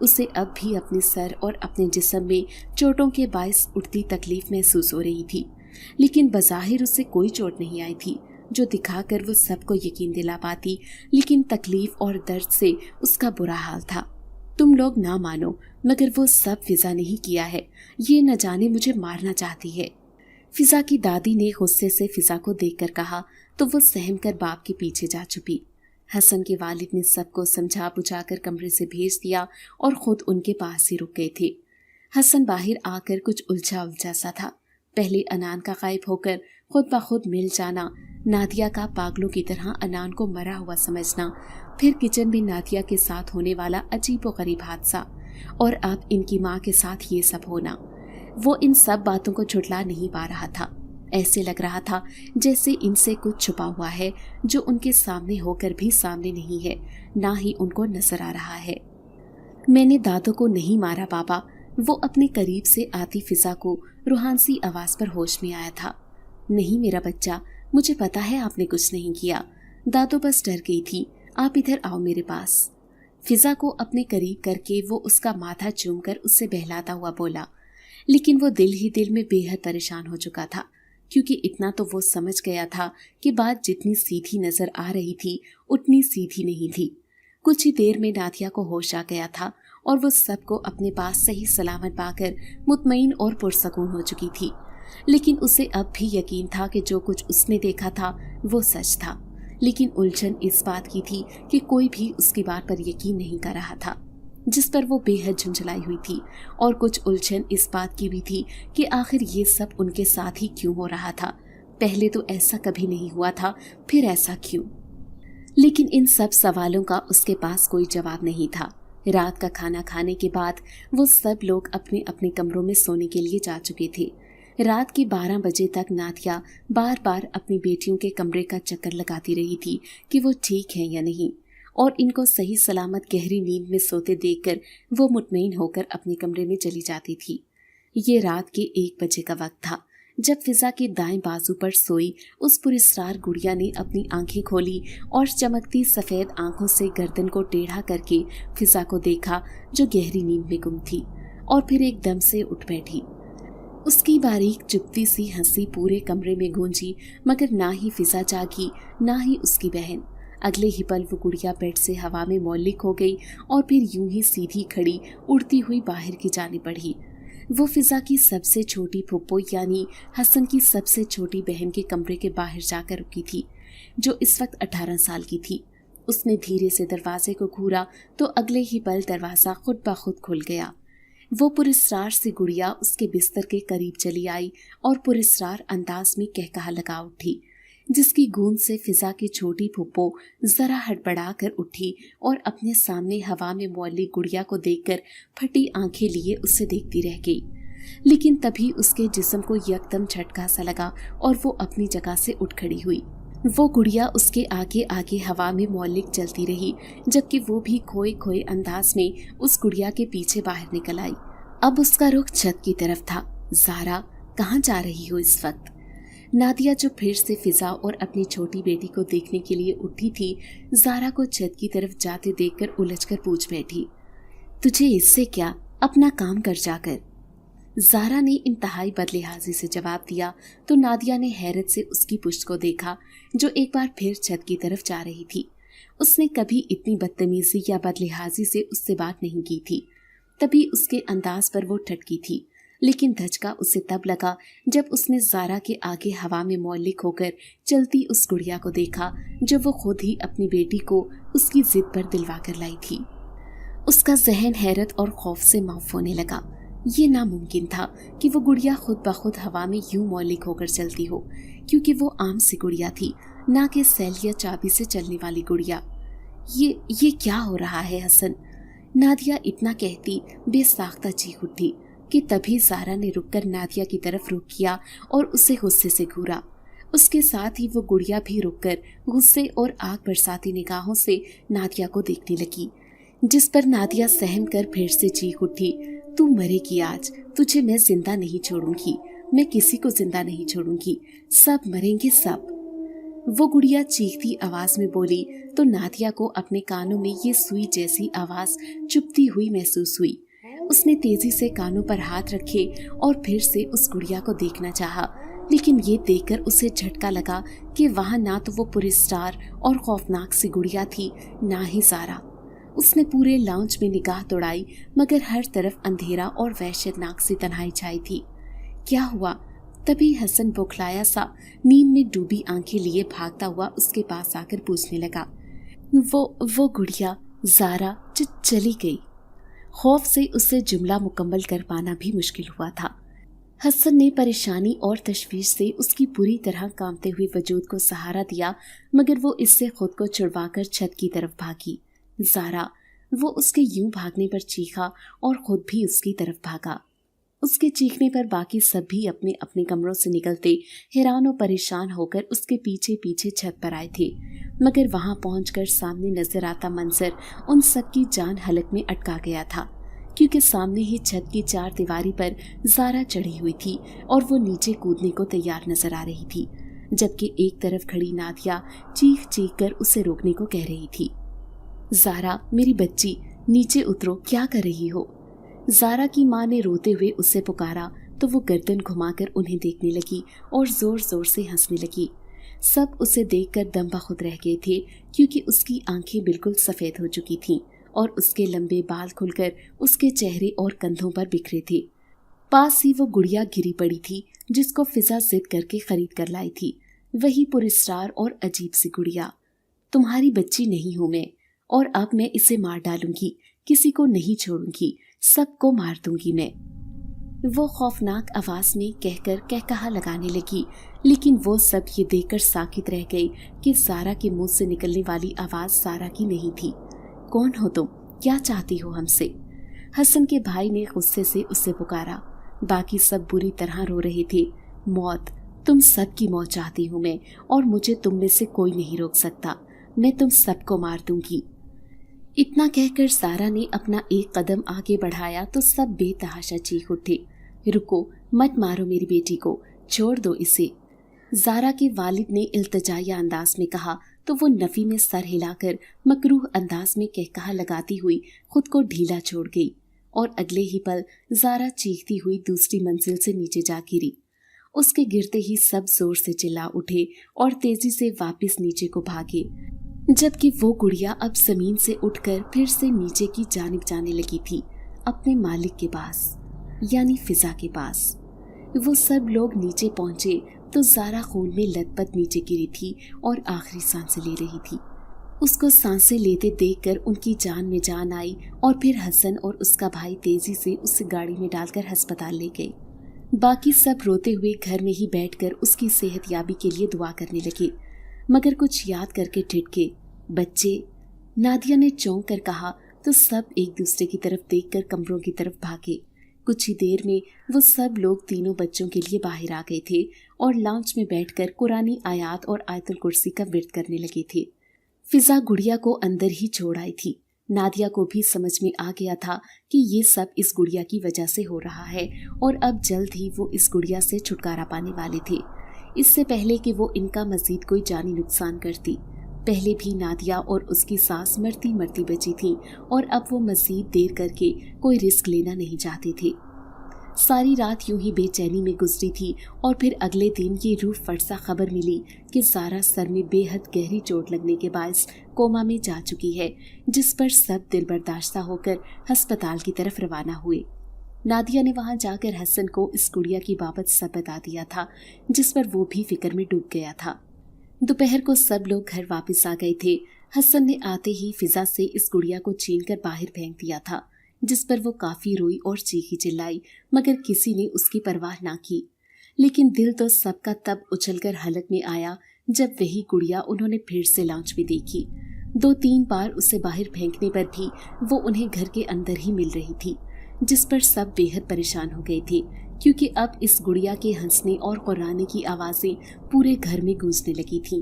اسے اب بھی اپنے سر اور اپنے جسم میں چوٹوں کے باعث اٹھتی تکلیف محسوس ہو رہی تھی، لیکن بظاہر اسے کوئی چوٹ نہیں آئی تھی جو دکھا کر وہ سب کو یقین دلا پاتی، لیکن تکلیف اور درد سے اس کا برا حال تھا۔ تم لوگ نہ مانو مگر وہ سب فضا نے ہی کیا ہے، یہ نہ جانے مجھے مارنا چاہتی ہے۔ فضا کی دادی نے غصے سے فضا کو دیکھ کر کہا تو وہ سہم کر باپ کے پیچھے جا چھپی۔ حسن کے والد نے سب کو سمجھا بجھا کر کمرے سے بھیج دیا اور خود ان کے پاس ہی رک گئے تھے۔ حسن باہر آ کر کچھ الجھا سا تھا۔ پہلے انان کا غائب ہو کر خود بخود مل جانا، نادیہ کا پاگلوں کی طرح انان کو مرا ہوا سمجھنا، پھر کچن میں نادیہ کے ساتھ ہونے والا عجیب و غریب حادثہ، اور اب ان کی ماں کے ساتھ یہ سب ہونا۔ وہ ان سب باتوں کو جھٹلا نہیں پا رہا تھا۔ ایسے لگ رہا تھا جیسے ان سے کچھ چھپا ہوا ہے جو ان کے سامنے ہو کر بھی سامنے نہیں ہے، نہ ہی ان کو نظر آ رہا ہے۔ میں نے دادو کو نہیں مارا بابا، وہ اپنے قریب سے آتی فضا کو روحانسی آواز پر ہوش میں آیا تھا۔ نہیں میرا بچہ، مجھے پتا ہے آپ نے کچھ نہیں کیا، دادو بس ڈر گئی تھی، آپ ادھر آؤ میرے پاس۔ فضا کو اپنے قریب کر کے وہ اس کا ماتھا چوم کر اس سے بہلاتا ہوا بولا، لیکن وہ دل ہی دل میں بے حد پریشان ہو چکا تھا، کیونکہ اتنا تو وہ سمجھ گیا تھا کہ بات جتنی سیدھی نظر آ رہی تھی اتنی سیدھی نہیں تھی۔ کچھ ہی دیر میں نادیہ کو ہوش آ گیا تھا اور وہ سب کو اپنے پاس صحیح سلامت پا کر مطمئن اور پرسکون ہو چکی تھی، لیکن اسے اب بھی یقین تھا کہ جو کچھ اس نے دیکھا تھا وہ سچ تھا، لیکن الجھن اس بات کی تھی کہ کوئی بھی اس کی بات پر یقین نہیں کر رہا تھا، جس پر وہ بے حد جھنجھلائی ہوئی تھی، اور کچھ الجھن اس بات کی بھی تھی کہ آخر یہ سب ان کے ساتھ ہی کیوں ہو رہا تھا، پہلے تو ایسا کبھی نہیں ہوا تھا، پھر ایسا کیوں؟ لیکن ان سب سوالوں کا اس کے پاس کوئی جواب نہیں تھا۔ رات کا کھانا کھانے کے بعد وہ سب لوگ اپنے اپنے کمروں میں سونے کے لیے جا چکے تھے۔ رات کے 12 بجے تک نادیہ بار بار اپنی بیٹیوں کے کمرے کا چکر لگاتی رہی تھی کہ وہ ٹھیک ہیں یا نہیں، اور ان کو صحیح سلامت گہری نیند میں سوتے دیکھ کر وہ مطمئن ہو کر اپنے کمرے میں چلی جاتی تھی۔ یہ رات کے 1 بجے کا وقت تھا جب فضا کے دائیں بازو پر سوئی اس پراسرار گڑیا نے اپنی آنکھیں کھولی اور چمکتی سفید آنکھوں سے گردن کو ٹیڑھا کر کے فضا کو دیکھا جو گہری نیند میں گم تھی، اور پھر ایک دم سے اٹھ بیٹھی۔ اس کی باریک چپتی سی ہنسی پورے کمرے میں گونجی، مگر نہ ہی فضا جاگی نہ ہی اس کی بہن۔ اگلے ہی پل وہ گڑیا بیڈ سے ہوا میں معلق ہو گئی اور پھر یوں ہی سیدھی کھڑی اڑتی ہوئی باہر کی جانب بڑھی۔ وہ فضا کی سب سے چھوٹی پھپھو یعنی حسن کی سب سے چھوٹی بہن کے کمرے کے باہر جا کر رکی تھی، جو اس وقت 18 سال کی تھی۔ اس نے دھیرے سے دروازے کو گھورا تو اگلے ہی پل دروازہ خود بخود کھل گیا۔ وہ پراسرار سے گڑیا اس کے بستر کے قریب چلی آئی اور پراسرار انداز میں کہکہا لگا اٹھی، جس کی گونج سے فضا کی چھوٹی پھپھو ذرا ہڑبڑا کر اٹھی اور اپنے سامنے ہوا میں معلق گڑیا کو دیکھ کر پھٹی آنکھیں لیے اسے دیکھتی رہ گئی۔ لیکن تبھی اس کے جسم کو یکدم جھٹکا سا لگا اور وہ اپنی جگہ سے اٹھ کھڑی ہوئی۔ وہ گڑیا اس کے آگے آگے ہوا میں معلق چلتی رہی، جبکہ وہ بھی کھوئے کھوئے انداز میں اس گڑیا کے پیچھے باہر نکل آئی۔ اب اس کا رخ چھت کی طرف تھا۔ زارا، کہاں جا رہی ہو اس وقت؟ نادیہ جو پھر سے فضا اور اپنی چھوٹی بیٹی کو دیکھنے کے لیے اٹھی تھی، زارا کو چھت کی طرف جاتے دیکھ کر الجھ کر پوچھ بیٹھی، تجھے اس سے کیا، اپنا کام کر جا کر۔ زارا نے انتہائی بدلحاظی سے جواب دیا تو نادیہ نے حیرت سے اس کی پشت کو دیکھا جو ایک بار پھر چھت کی طرف جا رہی تھی۔ اس نے کبھی اتنی بدتمیزی یا بدلحاظی سے اس سے بات نہیں کی تھی، تبھی اس کے انداز پر وہ ٹھٹکی تھی، لیکن دھچکا اسے تب لگا جب اس نے زارا کے آگے ہوا میں معلق ہو کر چلتی اس گڑیا کو دیکھا جو وہ خود ہی اپنی بیٹی کو اس کی ضد پر دلوا کر لائی تھی۔ اس کا ذہن حیرت اور خوف سے معاف ہونے لگا۔ یہ ناممکن تھا کہ وہ گڑیا خود بخود ہوا میں یوں معلق ہو کر چلتی ہو، کیونکہ وہ عام سی گڑیا تھی، نہ کہ سیل یا چابی سے چلنے والی گڑیا۔ یہ کیا ہو رہا ہے حسن؟ نادیہ اتنا کہتی بے ساختہ چیخ اٹھی کہ تبھی زارا نے رک کر نادیہ کی طرف رخ کیا اور اسے غصے سے گھورا۔ اس کے ساتھ ہی وہ گڑیا بھی رک کر غصے اور آگ برساتی نگاہوں سے نادیہ کو دیکھنے لگی، جس پر نادیہ سہم کر پھر سے چیخ اٹھی، تو مرے گی آج، تجھے میں زندہ نہیں چھوڑوں گی، میں کسی کو زندہ نہیں چھوڑوں گی، سب مریں گے سب۔ وہ گڑیا چیختی آواز میں بولی تو نادیہ کو اپنے کانوں میں یہ سوئی جیسی آواز چبھتی ہوئی محسوس ہوئی۔ اس نے تیزی سے کانوں پر ہاتھ رکھے اور پھر سے اس گڑیا کو دیکھنا چاہا، لیکن یہ دیکھ کر اسے جھٹکا لگا کہ وہاں نہ تو وہ پر اسرار اور خوفناک سی گڑیا تھی، نہ ہی زارا۔ اس نے پورے لاؤنج میں نگاہ دوڑائی مگر ہر طرف اندھیرا اور وحشتناک سی تنہائی چھائی تھی۔ کیا ہوا؟ تبھی حسن بوکھلایا سا نیند میں ڈوبی آنکھیں لیے بھاگتا ہوا اس کے پاس آ کر پوچھنے لگا، وہ گڑیا زارا چلی گئی۔ خوف سے اسے جملہ مکمل کر پانا بھی مشکل ہوا تھا۔ حسن نے پریشانی اور تشویش سے اس کی پوری طرح کانپتے ہوئے وجود کو سہارا دیا مگر وہ اس سے خود کو چھڑوا کر چھت کی طرف بھاگی۔ زارا! وہ اس کے یوں بھاگنے پر چیخا اور خود بھی اس کی طرف بھاگا۔ اس کے چیخنے پر باقی سب بھی اپنے اپنے کمروں سے نکلتے حیران و پریشان ہو کر اس کے پیچھے پیچھے چھت پر آئے تھے، مگر وہاں پہنچ کر سامنے نظر آتا منظر ان سب کی جان حلق میں اٹکا گیا تھا، کیونکہ سامنے ہی چھت کی چار دیواری پر زارا چڑھی ہوئی تھی اور وہ نیچے کودنے کو تیار نظر آ رہی تھی، جبکہ ایک طرف کھڑی نادیہ چیخ چیخ کر اسے روکنے کو کہہ رہی تھی۔ زارا میری بچی، نیچے اترو، کیا کر رہی ہو؟ زارا کی ماں نے روتے ہوئے اسے پکارا تو وہ گردن گھما کر انہیں دیکھنے لگی اور زور زور سے ہنسنے لگی۔ سب اسے دیکھ کر دم بخود رہ گئے تھے، کیونکہ اس کی آنکھیں بالکل سفید ہو چکی تھیں اور اس کے لمبے بال کھل کر اس کے چہرے اور کندھوں پر بکھرے تھے۔ پاس ہی وہ گڑیا گری پڑی تھی جس کو فضا ضد کر کے خرید کر لائی تھی، وہی پر اسرار اور عجیب سی گڑیا۔ تمہاری بچی نہیں ہوں میں، اور اب میں اسے مار ڈالوں گی، کسی کو نہیں چھوڑوں گی، سب کو مار دوں گی میں، وہ خوفناک آواز میں کہہ کر کہکہا لگانے لگی، لیکن وہ سب یہ دیکھ کر ساکت رہ گئے کہ زارا کے منہ سے نکلنے والی آواز زارا کی نہیں تھی۔ کون ہو تم؟ کیا چاہتی ہو ہم سے؟ حسن کے بھائی نے غصے سے اسے پکارا۔ باقی سب بری طرح رو رہے تھے۔ موت، تم سب کی موت چاہتی ہوں میں، اور مجھے تم میں سے کوئی نہیں روک سکتا، میں تم سب کو مار دوں گی۔ اتنا کہہ کر زارا نے اپنا ایک قدم آگے بڑھایا تو سب بے تحاشا چیخ اٹھے، رکو، مت مارو میری بیٹی کو، چھوڑ دو اسے۔ زارا کے والد نے التجائیہ انداز میں کہا تو وہ نفی میں سر ہلا کر مکروہ انداز میں کہکہا لگاتی ہوئی خود کو ڈھیلا چھوڑ گئی، اور اگلے ہی پل زارا چیختی ہوئی دوسری منزل سے نیچے جا گری۔ اس کے گرتے ہی سب زور سے چلا اٹھے اور تیزی سے واپس نیچے کو بھاگے، جبکہ وہ گڑیا اب زمین سے اٹھ کر پھر سے نیچے کی جانب جانے لگی تھی، اپنے مالک کے پاس، یعنی فضا کے پاس۔ وہ سب لوگ نیچے پہنچے تو زارا خون میں لت پت نیچے گری تھی اور آخری سانسیں لے رہی تھی۔ اس کو سانسیں لیتے دیکھ کر ان کی جان میں جان آئی، اور پھر حسن اور اس کا بھائی تیزی سے اسے گاڑی میں ڈال کر ہسپتال لے گئے۔ باقی سب روتے ہوئے گھر میں ہی بیٹھ کر اس کی صحت یابی کے لیے دعا کرنے لگے، مگر کچھ یاد کر کے ٹھٹکے۔ بچے، نادیہ نے چونک کر کہا تو سب ایک دوسرے کی طرف دیکھ کر کمروں کی طرف بھاگے۔ کچھ ہی دیر میں وہ سب لوگ تینوں بچوں کے لیے باہر آ گئے تھے اور لاؤنج میں بیٹھ کر قرآنی آیات اور آیت الکرسی کا ورد کرنے لگے تھے۔ فضا گڑیا کو اندر ہی چھوڑ آئی تھی۔ نادیہ کو بھی سمجھ میں آ گیا تھا کہ یہ سب اس گڑیا کی وجہ سے ہو رہا ہے، اور اب جلد ہی وہ اس گڑیا سے چھٹکارا پانے والے تھے، اس سے پہلے کہ وہ ان کا مزید کوئی جانی نقصان کرتی۔ پہلے بھی نادیہ اور اس کی ساس مرتی مرتی بچی تھیں، اور اب وہ مزید دیر کر کے کوئی رسک لینا نہیں چاہتے تھے۔ ساری رات یوں ہی بے چینی میں گزری تھی، اور پھر اگلے دن یہ روح فرسا خبر ملی کہ زارا سر میں بے حد گہری چوٹ لگنے کے باعث کوما میں جا چکی ہے، جس پر سب دل برداشتہ ہو کر ہسپتال کی طرف روانہ ہوئے۔ نادیہ نے وہاں جا کر حسن کو اس گڑیا کی بابت سب بتا دیا تھا، جس پر وہ بھی فکر میں ڈوب گیا تھا۔ دوپہر کو سب لوگ گھر واپس آ گئے تھے۔ حسن نے آتے ہی فضا سے اس گڑیا کو چھین کر باہر پھینک دیا تھا، جس پر وہ کافی روئی اور چیخی چلائی، مگر کسی نے اس کی پرواہ نہ کی۔ لیکن دل تو سب کا تب اچھل کر حلق میں آیا जब वही गुड़िया उन्होंने फिर से लॉन्च में देखी। 2-3 बार उसे बाहर फेंकने पर भी वो उन्हें घर के अंदर ही मिल रही थी, जिस पर सब बेहद परेशान हो गए थे, क्योंकि अब इस गुड़िया के हंसने और कुर्राने की आवाज़ें पूरे घर में गूंजने लगी थीं।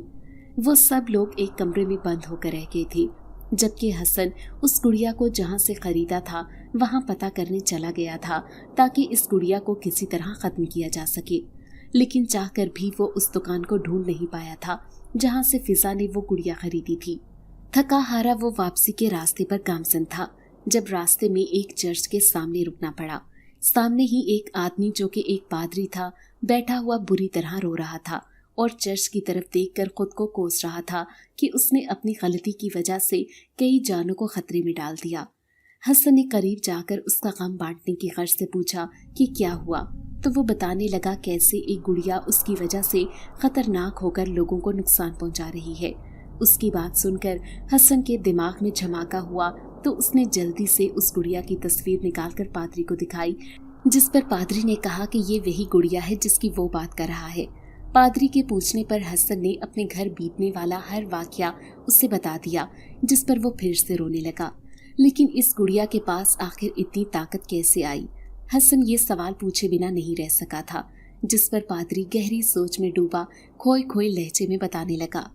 वो सब लोग एक कमरे में बंद होकर रह गए थे, जबकि हसन उस गुड़िया को जहाँ से खरीदा था वहाँ पता करने चला गया था, ताकि इस गुड़िया को किसी तरह ख़त्म किया जा सके। लेकिन चाहकर भी वो उस दुकान को ढूंढ नहीं पाया था जहाँ से फिजा ने वो गुड़िया खरीदी थी। थका हारा वो वापसी के रास्ते पर गामसन था, जब रास्ते में एक चर्च के सामने रुकना पड़ा। सामने ही एक आदमी, जो कि एक पादरी था, बैठा हुआ बुरी तरह रो रहा था और चर्च की तरफ देखकर खुद को कोस रहा था कि उसने अपनी गलती की वजह से कई जानों को खतरे में डाल दिया। हसन ने करीब जाकर उसका गम बांटने की गर्ज से पूछा कि क्या हुआ, तो वो बताने लगा कैसे एक गुड़िया उसकी वजह से खतरनाक होकर लोगों को नुकसान पहुंचा रही है। उसकी बात सुनकर हसन के दिमाग में झमाका हुआ, तो उसने जल्दी से उस गुड़िया की तस्वीर निकालकर पादरी को दिखाई, जिस पर पादरी ने कहा कि ये वही गुड़िया है जिसकी वो बात कर रहा है। पादरी के पूछने पर हसन ने अपने घर बीतने वाला हर वाकया उससे बता दिया, जिस पर वो फिर से रोने लगा। लेकिन इस गुड़िया के पास आखिर इतनी ताकत कैसे आई? हसन ये सवाल पूछे बिना नहीं रह सका था, जिस पर पादरी गहरी सोच में डूबा खोए खोए लहजे में बताने लगा।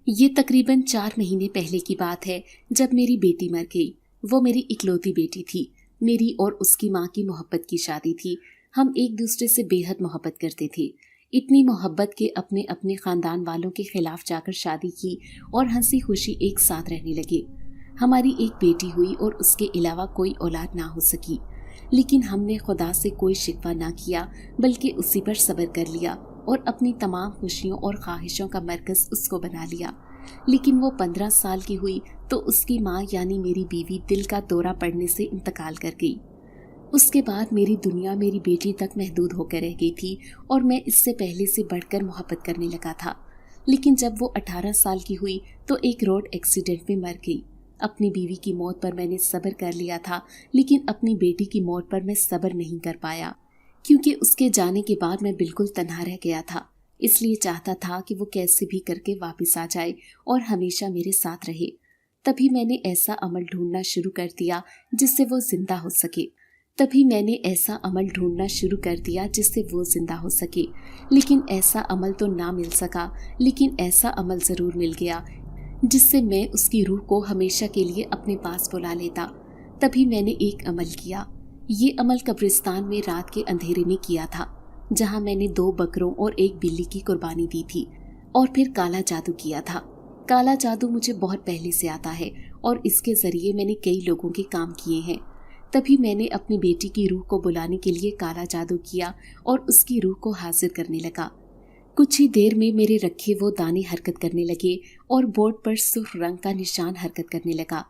ये तकरीबन 4 महीने पहले की बात है, जब मेरी बेटी मर गई। वो मेरी इकलौती बेटी थी। मेरी और उसकी माँ की मोहब्बत की शादी थी। हम एक दूसरे से बेहद मोहब्बत करते थे। इतनी मोहब्बत के अपने अपने खानदान वालों के खिलाफ जाकर शादी की और हंसी खुशी एक साथ रहने लगे। हमारी एक बेटी हुई और उसके अलावा कोई औलाद ना हो सकी, लेकिन हमने खुदा से कोई शिकवा ना किया, बल्कि उसी पर सब्र कर लिया और अपनी तमाम खुशियों और ख्वाहिशों का मरकज़ उसको बना लिया। लेकिन वो 15 साल की हुई तो उसकी माँ यानी मेरी बीवी दिल का दौरा पड़ने से इंतकाल कर गई। उसके बाद मेरी दुनिया मेरी बेटी तक महदूद होकर रह गई थी और मैं इससे पहले से बढ़कर मोहब्बत करने लगा था। लेकिन जब वो 18 साल की हुई तो एक रोड एक्सीडेंट में मर गई। अपनी बीवी की मौत पर मैंने सब्र कर लिया था, लेकिन अपनी बेटी की मौत पर मैं सब्र नहीं कर पाया, क्योंकि उसके जाने के बाद मैं बिल्कुल तन्हा रह गया था। इसलिए चाहता था कि वो कैसे भी करके वापस आ जाए और हमेशा मेरे साथ रहे। तभी मैंने ऐसा अमल ढूंढना शुरू कर दिया जिससे वो जिंदा हो सके। लेकिन ऐसा अमल तो ना मिल सका, लेकिन ऐसा अमल ज़रूर मिल गया जिससे मैं उसकी रूह को हमेशा के लिए अपने पास बुला लेता। तभी मैंने एक अमल किया। ये अमल कब्रिस्तान में रात के अंधेरे में किया था, जहाँ मैंने 2 बकरों और 1 बिल्ली की कुर्बानी दी थी। और फिर काला जादू किया था। काला जादू मुझे बहुत पहले से आता है और इसके ज़रिए मैंने कई लोगों के काम किए हैं। तभी मैंने अपनी बेटी की रूह को बुलाने के लिए काला जादू किया और उसकी रूह को हाजिर करने लगा। कुछ ही देर में मेरे रखे वो दाने हरकत करने लगे और बोर्ड पर सुर्ख रंग का निशान हरकत करने लगा,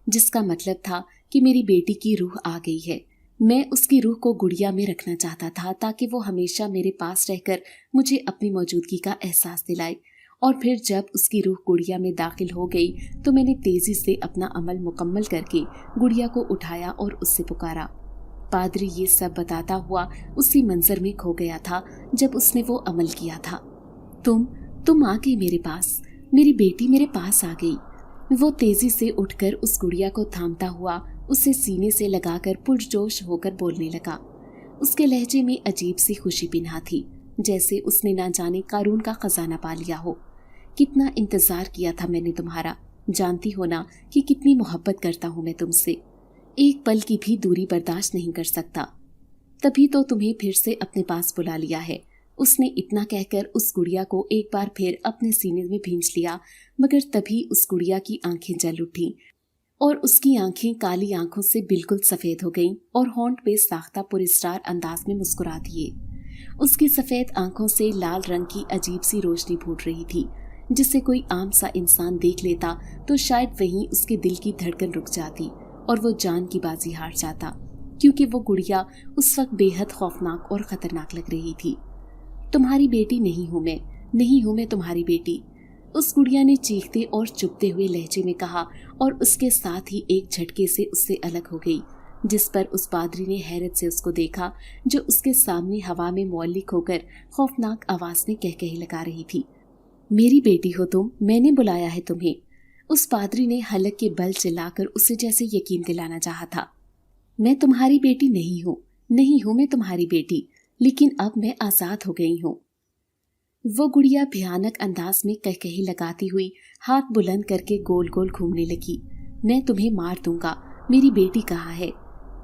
जिसका मतलब था कि मेरी बेटी की रूह आ गई है। मैं उसकी रूह को गुड़िया में रखना चाहता था, ताकि वो हमेशा मेरे पास रहकर मुझे अपनी मौजूदगी का एहसास दिलाए। और फिर जब उसकी रूह गुड़िया में दाखिल हो गई तो मैंने तेजी से अपना अमल मुकम्मल करके गुड़िया को उठाया और उससे पुकारा। पादरी ये सब बताता हुआ उसी मंजर में खो गया था जब उसने वो अमल किया था। तुम आ गई मेरे पास, मेरी बेटी मेरे पास आ गई। वो तेजी से उठकर उस गुड़िया को थामता हुआ उसे सीने से लगाकर पुरजोश होकर बोलने लगा। उसके लहजे में अजीब सी खुशी पिन्हा थी, जैसे उसने ना जाने कारून का खजाना पा लिया हो। कितना इंतजार किया था मैंने तुम्हारा, जानती हो ना कि कितनी मोहब्बत करता हूँ मैं तुमसे, एक पल की भी दूरी बर्दाश्त नहीं कर सकता। तभी तो तुम्हें फिर से अपने पास बुला लिया है। उसने इतना कहकर उस गुड़िया को एक बार फिर अपने सीने में भींच लिया, मगर तभी उस गुड़िया की आंखें जल उठी और उसकी आंखें काली आंखों से बिल्कुल सफेद हो गईं और होंठ पे साख्ता पुरस्कार अंदाज में मुस्कुरा दिए। उसकी सफेद आंखों से लाल रंग की अजीब सी रोशनी फूट रही थी, जिसे कोई आम सा इंसान देख लेता तो शायद वहीं उसके दिल की धड़कन रुक जाती और वो जान की बाजी हार जाता, क्योंकि वो गुड़िया उस वक्त बेहद खौफनाक और खतरनाक लग रही थी। तुम्हारी बेटी नहीं हूँ मैं तुम्हारी बेटी, उस गुड़िया ने चीखते और चुभते हुए लहजे में कहा और उसके साथ ही एक झटके से उससे अलग हो गई, जिस पर उस पादरी ने हैरत से उसको देखा, जो उसके सामने हवा में मौलिक होकर खौफनाक आवाज में कहकही लगा रही थी। میری بیٹی ہو تم، میں نے بلایا ہے تمہیں۔ اس پادری نے حلق کے بل چلا کر اسے جیسے یقین دلانا چاہا تھا۔ میں تمہاری بیٹی نہیں ہوں میں تمہاری بیٹی، لیکن اب میں آزاد ہو گئی ہوں۔ وہ گڑیا بھیانک انداز میں کہکہی لگاتی ہوئی ہاتھ بلند کر کے گول گول گھومنے لگی۔ میں تمہیں مار دوں گا، میری بیٹی کہاں ہے؟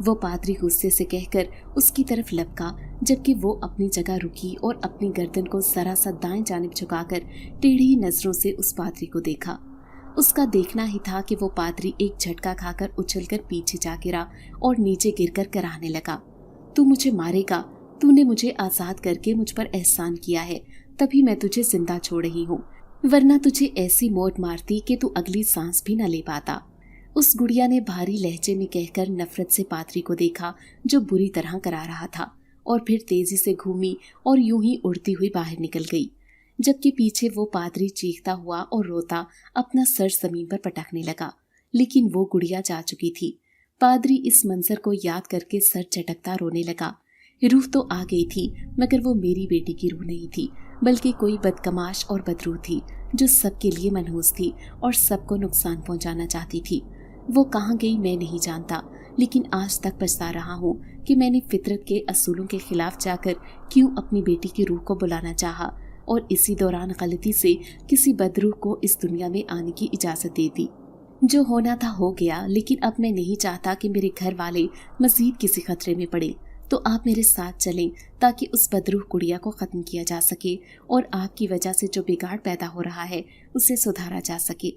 وہ پادری غصے سے کہہ کر اس کی طرف لپکا، جبکہ وہ اپنی جگہ رکی اور اپنی گردن کو ذرا سا دائیں جانب جھکا کر ٹیڑھی نظروں سے اس پادری کو دیکھا۔ اس کا دیکھنا ہی تھا کہ وہ پادری ایک جھٹکا کھا کر اچھل کر پیچھے جا گرا اور نیچے گر کر کرانے لگا، تو مجھے مارے گا؟ تو نے مجھے آزاد کر کے مجھ پر احسان کیا ہے، تبھی میں تجھے زندہ چھوڑ رہی ہوں، ورنہ تجھے ایسی موت مارتی کہ تو اگلی سانس بھی نہ لے پاتا۔ اس گڑیا نے بھاری لہجے میں کہہ کر نفرت سے پادری کو دیکھا جو بری طرح کرا رہا تھا، اور پھر تیزی سے گھومی اور یوں ہی اڑتی ہوئی باہر نکل گئی، جبکہ پیچھے وہ پادری چیختا ہوا اور روتا اپنا سر زمین پر پٹکنے لگا، لیکن وہ گڑیا جا چکی تھی۔ پادری اس منظر کو یاد کر کے سر چٹکتا رونے لگا۔ روح تو آ گئی تھی، مگر وہ میری بیٹی کی روح نہیں تھی، بلکہ کوئی بدکماش اور بدروح تھی جو سب کے لیے منحوس تھی اور سب کو نقصان پہنچانا چاہتی تھی۔ وہ کہاں گئی میں نہیں جانتا، لیکن آج تک پچھتا رہا ہوں کہ میں نے فطرت کے اصولوں کے خلاف جا کر کیوں اپنی بیٹی کی روح کو بلانا چاہا اور اسی دوران غلطی سے کسی بدروح کو اس دنیا میں آنے کی اجازت دے دی۔ جو ہونا تھا ہو گیا، لیکن اب میں نہیں چاہتا کہ میرے گھر والے مزید کسی خطرے میں پڑے، تو آپ میرے ساتھ چلیں تاکہ اس بدروح گڑیا کو ختم کیا جا سکے اور آپ کی وجہ سے جو بگاڑ پیدا ہو رہا ہے اسے سدھارا جا سکے۔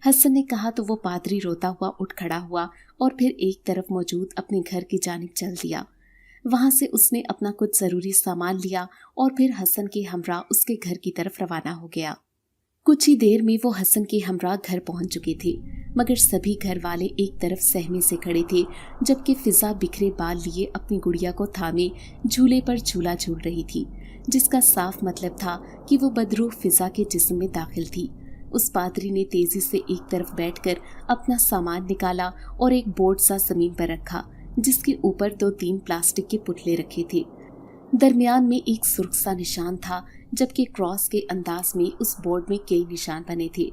حسن نے کہا تو وہ پادری روتا ہوا اٹھ کھڑا ہوا اور پھر ایک طرف موجود اپنے گھر کی جانب چل دیا۔ وہاں سے اس نے اپنا کچھ ضروری سامان لیا اور پھر حسن کے ہمراہ اس کے گھر کی طرف روانہ ہو گیا۔ کچھ ہی دیر میں وہ حسن کے ہمراہ گھر پہنچ چکے تھے، مگر سبھی گھر والے ایک طرف سہمے سے کھڑے تھے، جبکہ فضا بکھرے بال لیے اپنی گڑیا کو تھامے جھولے پر جھولا جھول رہی تھی، جس کا صاف مطلب تھا کہ وہ بدروح فضا کے جسم میں داخل تھی۔ اس پادری نے تیزی سے ایک طرف بیٹھ کر اپنا سامان نکالا اور ایک بورڈ سا زمین پر رکھا، جس کے اوپر 2-3 پلاسٹک کے پتلے رکھے تھے۔ درمیان میں ایک سرخ سا نشان تھا، جبکہ کراس کے انداز میں اس بورڈ میں کئی نشان بنے تھے۔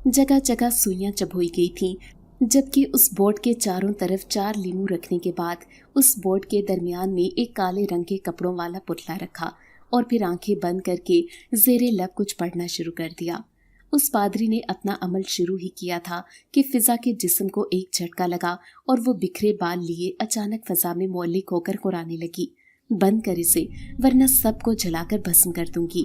جگہ جگہ سوئیاں چبھوئی گئی تھیں، جبکہ اس بورڈ کے چاروں طرف 4 لیمو رکھنے کے بعد اس بورڈ کے درمیان میں ایک کالے رنگ کے کپڑوں والا پتلا رکھا اور پھر آنکھیں بند کر کے زیر لب کچھ پڑھنا شروع کر دیا۔ اس پادری نے اپنا عمل شروع ہی کیا تھا کہ فضا کے جسم کو ایک جھٹکا لگا اور وہ بکھرے بال لیے اچانک فضا میں معلق ہو کر قرانے لگی، بند کر اسے ورنہ سب کو جلا کر بھسم کر دوں گی۔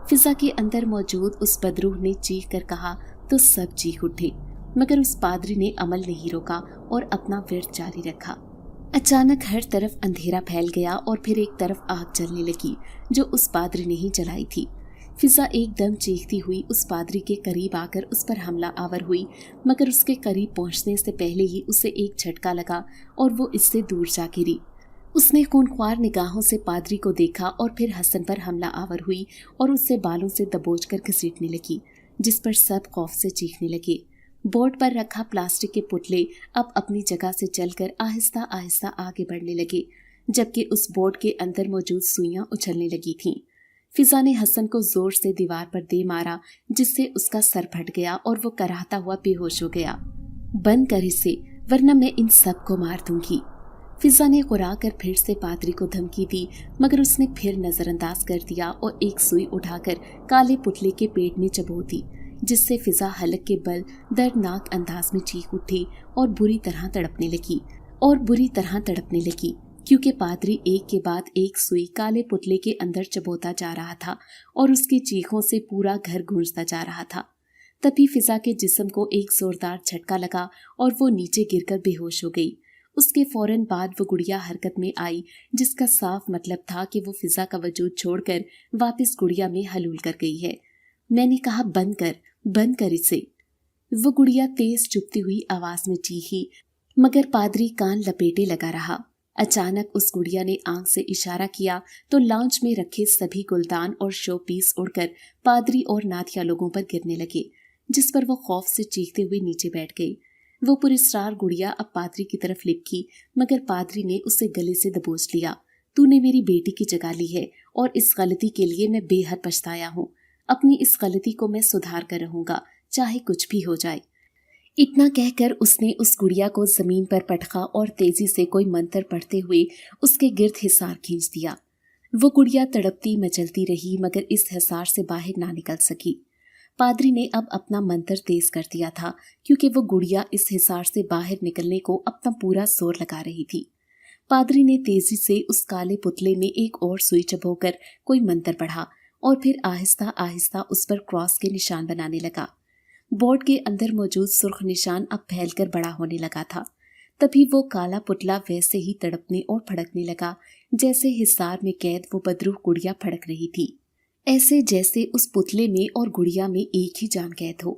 فضا کے اندر موجود اس بدروح نے چیخ کر کہا تو سب چیخ اٹھے، مگر اس پادری نے عمل نہیں روکا اور اپنا ورد جاری رکھا۔ اچانک ہر طرف اندھیرا پھیل گیا اور پھر ایک طرف آگ جلنے لگی جو اس پادری نے ہی جلائی تھی۔ فضا ایک دم چیختی ہوئی اس پادری کے قریب آ کر اس پر حملہ آور ہوئی، مگر اس کے قریب پہنچنے سے پہلے ہی اسے ایک جھٹکا لگا اور وہ اس سے دور جا گری۔ اس نے خونخوار نگاہوں سے پادری کو دیکھا اور پھر حسن پر حملہ آور ہوئی اور اس سے بالوں سے دبوچ کر گھسیٹنے لگی، جس پر سب خوف سے چیخنے لگے۔ بورڈ پر رکھا پلاسٹک کے پتلے اب اپنی جگہ سے چل کر آہستہ آہستہ آگے بڑھنے لگے، جبکہ اس بورڈ کے اندر موجود سوئیاں اچھلنے لگی تھیں۔ فضا نے حسن کو زور سے دیوار پر دے مارا، جس سے اس کا سر پھٹ گیا اور وہ کراہتا ہوا بے ہوش ہو گیا۔ بند کر اسے ورنہ میں ان سب کو مار دوں گی۔ فضا نے قرا کر پھر سے پادری کو دھمکی دی، مگر اس نے پھر نظر انداز کر دیا اور ایک سوئی اٹھا کر کالے پتلے کے پیٹ میں چبو دی، جس سے فضا حلق کے بل دردناک انداز میں چیخ اٹھی اور بری طرح تڑپنے لگی، کیونکہ پادری ایک کے بعد ایک سوئی کالے پتلے کے اندر چبوتا جا رہا تھا اور اس کی چیخوں سے پورا گھر گونجتا جا رہا تھا۔ تبھی فضا کے جسم کو ایک زوردار جھٹکا لگا اور وہ نیچے گر کر بے ہوش ہو گئی۔ اس کے فوراً بعد وہ گڑیا حرکت میں آئی، جس کا صاف مطلب تھا کہ وہ فضا کا وجود چھوڑ کر واپس گڑیا میں حلول کر گئی ہے۔ میں نے کہا بند کر اسے، وہ گڑیا تیز چپتی ہوئی آواز میں چیخی، مگر پادری کان لپیٹے لگا رہا۔ اچانک اس گڑیا نے آنکھ سے اشارہ کیا تو لاؤنج میں رکھے سبھی گلدان اور شو پیس اڑ کر پادری اور ناتھیا لوگوں پر گرنے لگے، جس پر وہ خوف سے چیختے ہوئے نیچے بیٹھ گئی۔ وہ پراسرار گڑیا اب پادری کی طرف لپکی، مگر پادری نے اسے گلے سے دبوچ لیا۔ تو نے میری بیٹی کی جگہ لی ہے اور اس غلطی کے لیے میں بے حد پچھتایا ہوں۔ اپنی اس غلطی کو میں سدھار کر رہوں گا، چاہے کچھ بھی ہو جائے۔ اتنا کہہ کر اس نے اس گڑیا کو زمین پر پٹکا اور تیزی سے کوئی منتر پڑھتے ہوئے اس کے گرد حصار کھینچ دیا۔ وہ گڑیا تڑپتی مچلتی رہی مگر اس حصار سے باہر نہ نکل سکی۔ پادری نے اب اپنا منتر تیز کر دیا تھا کیونکہ وہ گڑیا اس حصار سے باہر نکلنے کو اپنا پورا زور لگا رہی تھی۔ پادری نے تیزی سے اس کالے پتلے میں ایک اور سوئی چبو کر کوئی منتر پڑھا اور پھر آہستہ آہستہ اس پر کراس کے نشان بنانے لگا۔ بورڈ کے اندر موجود سرخ نشان اب پھیل کر بڑا ہونے لگا تھا۔ تبھی وہ کالا پتلا ویسے ہی تڑپنے اور پھڑکنے لگا جیسے حصار میں قید وہ بدروح گڑیا پھڑک رہی تھی، ایسے جیسے اس پتلے میں اور گڑیا میں ایک ہی جان قید ہو۔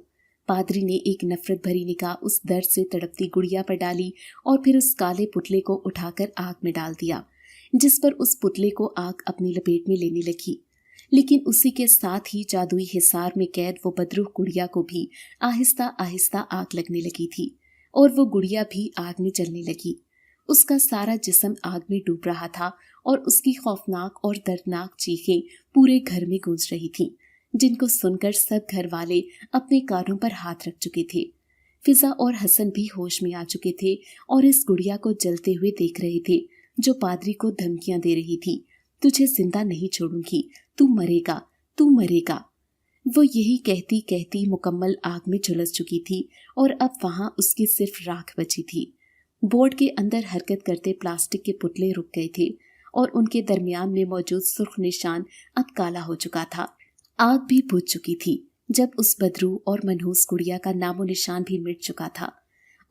پادری نے ایک نفرت بھری نگاہ اس درد سے تڑپتی گڑیا پر ڈالی اور پھر اس کالے پتلے کو اٹھا کر آگ میں ڈال دیا، جس پر اس پتلے کو آگ اپنی لپیٹ میں لینے لگی۔ لیکن اسی کے ساتھ ہی جادوئی حصار میں قید وہ بدروح گڑیا کو بھی آہستہ آہستہ آگ لگنے لگی تھی اور وہ گڑیا بھی آگ میں جلنے لگی۔ اس کا سارا جسم آگ میں ڈوب رہا تھا اور اس کی خوفناک اور دردناک چیخیں پورے گھر میں گونج رہی تھیں، جن کو سن کر سب گھر والے اپنے کانوں پر ہاتھ رکھ چکے تھے۔ فضا اور حسن بھی ہوش میں آ چکے تھے اور اس گڑیا کو جلتے ہوئے دیکھ رہے تھے جو پادری کو دھمکیاں دے رہی تھی، تجھے زندہ نہیں چھوڑوں گی، تو مرے گا، تو مرے گا۔ وہ یہی کہتی کہتی مکمل آگ میں جھلس چکی تھی اور اب وہاں اس کی صرف راکھ بچی تھی۔ بورڈ کے اندر حرکت کرتے پلاسٹک کے پتلے رک گئے تھے اور ان کے درمیان میں موجود سرخ نشان اب کالا ہو چکا تھا۔ آگ بھی بجھ چکی تھی جب اس بدروح اور منحوس گڑیا کا نام و نشان بھی مٹ چکا تھا۔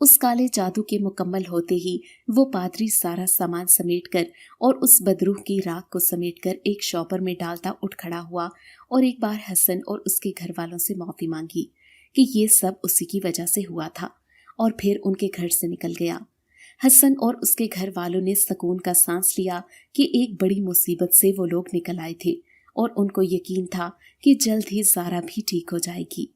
اس کالے جادو کے مکمل ہوتے ہی وہ پادری سارا سامان سمیٹ کر اور اس بدروح کی راکھ کو سمیٹ کر ایک شاپر میں ڈالتا اٹھ کھڑا ہوا اور ایک بار حسن اور اس کے گھر والوں سے معافی مانگی کہ یہ سب اسی کی وجہ سے ہوا تھا، اور پھر ان کے گھر سے نکل گیا۔ حسن اور اس کے گھر والوں نے سکون کا سانس لیا کہ ایک بڑی مصیبت سے وہ لوگ نکل آئے تھے اور ان کو یقین تھا کہ جلد ہی زارا بھی ٹھیک ہو جائے گی۔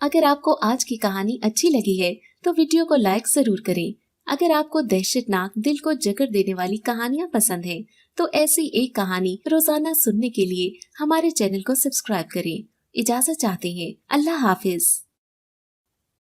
اگر آپ کو آج کی کہانی اچھی لگی ہے تو ویڈیو کو لائک ضرور کریں۔ اگر آپ کو دہشت ناک دل کو جکڑ دینے والی کہانیاں پسند ہیں تو ایسی ایک کہانی روزانہ سننے کے لیے ہمارے چینل کو سبسکرائب کریں۔ اجازت چاہتے ہیں، اللہ حافظ۔